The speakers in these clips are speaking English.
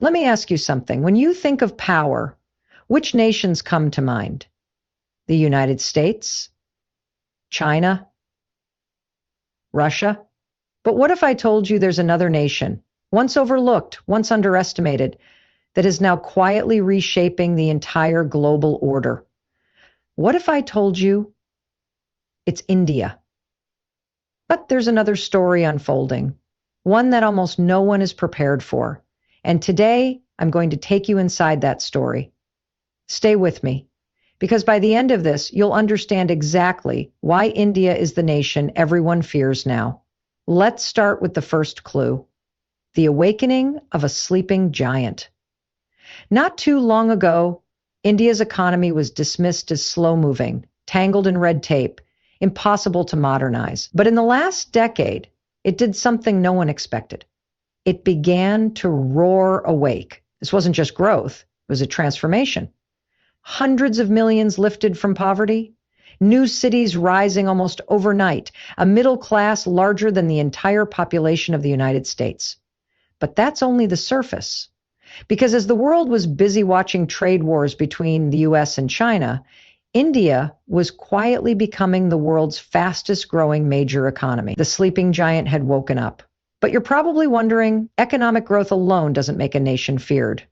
Let me ask you something. When you think of power, which nations come to mind? The United States? China? Russia? But what if I told you there's another nation, once overlooked, once underestimated, that is now quietly reshaping the entire global order? What if I told you it's India? But there's another story unfolding, one that almost no one is prepared for. And today, I'm going to take you inside that story. Stay with me, because by the end of this, you'll understand exactly why India is the nation everyone fears now. Let's start with the first clue: the awakening of a sleeping giant. Not too long ago, India's economy was dismissed as slow-moving, tangled in red tape, impossible to modernize. But in the last decade, it did something no one expected. It began to roar awake. This wasn't just growth, it was a transformation. Hundreds of millions lifted from poverty, new cities rising almost overnight, a middle class larger than the entire population of the United States. But that's only the surface. Because as the world was busy watching trade wars between the US and China, India was quietly becoming the world's fastest growing major economy. The sleeping giant had woken up. But you're probably wondering, economic growth alone doesn't make a nation feared.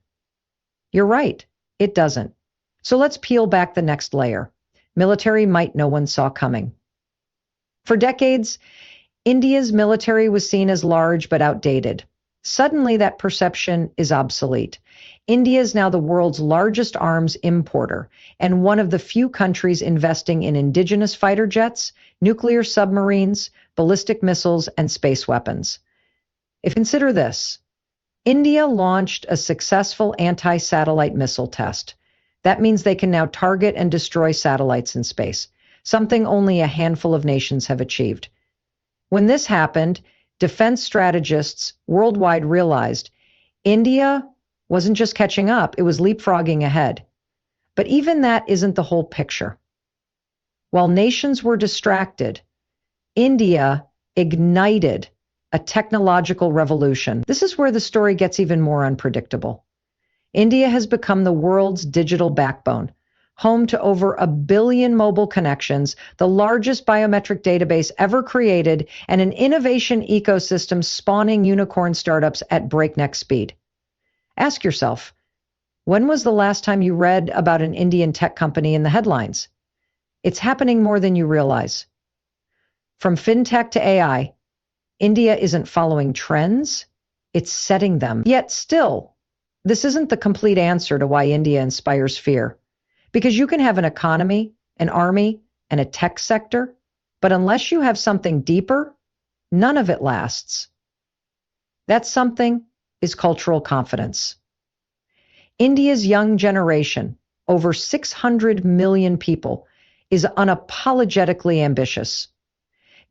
You're right, it doesn't. So let's peel back the next layer: military might no one saw coming. For decades, India's military was seen as large but outdated. Suddenly, that perception is obsolete. India is now the world's largest arms importer and one of the few countries investing in indigenous fighter jets, nuclear submarines, ballistic missiles, and space weapons. Consider this. India launched a successful anti-satellite missile test. That means they can now target and destroy satellites in space, something only a handful of nations have achieved. When this happened, defense strategists worldwide realized India wasn't just catching up, it was leapfrogging ahead. But even that isn't the whole picture. While nations were distracted, India ignited a technological revolution. This is where the story gets even more unpredictable. India has become the world's digital backbone, home to over 1 billion mobile connections, the largest biometric database ever created, and an innovation ecosystem spawning unicorn startups at breakneck speed. Ask yourself, when was the last time you read about an Indian tech company in the headlines? It's happening more than you realize. From fintech to AI, India isn't following trends, it's setting them. Yet still, this isn't the complete answer to why India inspires fear. Because you can have an economy, an army, and a tech sector, but unless you have something deeper, none of it lasts. That something is cultural confidence. India's young generation, over 600 million people, is unapologetically ambitious.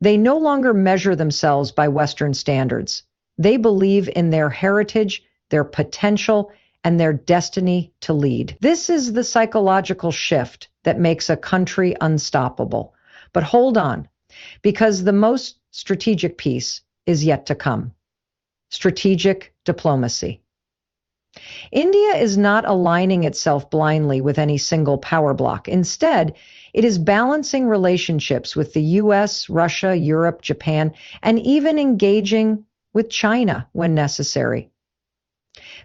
They no longer measure themselves by Western standards. They believe in their heritage, their potential, and their destiny to lead. This is the psychological shift that makes a country unstoppable. But hold on, because the most strategic piece is yet to come. Strategic diplomacy. India is not aligning itself blindly with any single power bloc. Instead, it is balancing relationships with the US, Russia, Europe, Japan, and even engaging with China when necessary.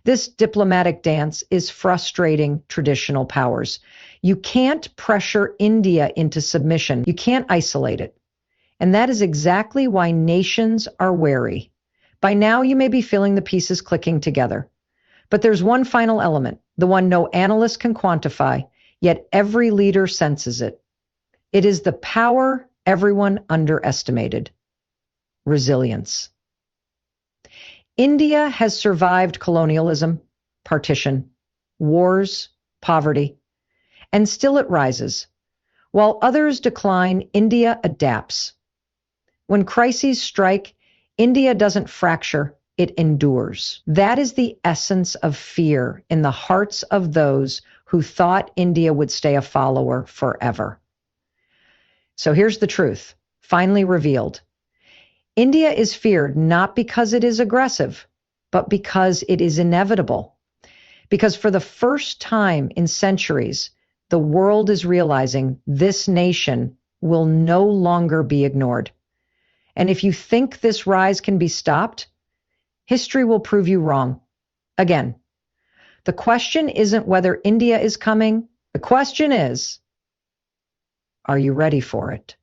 This diplomatic dance is frustrating traditional powers. You can't pressure India into submission. You can't isolate it. And that is exactly why nations are wary. By now, you may be feeling the pieces clicking together. But there's one final element, the one no analyst can quantify, yet every leader senses it. It is the power everyone underestimated: resilience. India has survived colonialism, partition, wars, poverty, and still it rises. While others decline, India adapts. When crises strike, India doesn't fracture, it endures. That is the essence of fear in the hearts of those who thought India would stay a follower forever. So here's the truth, finally revealed. India is feared not because it is aggressive, but because it is inevitable. Because for the first time in centuries, the world is realizing this nation will no longer be ignored. And if you think this rise can be stopped, history will prove you wrong. Again, the question isn't whether India is coming. The question is, are you ready for it?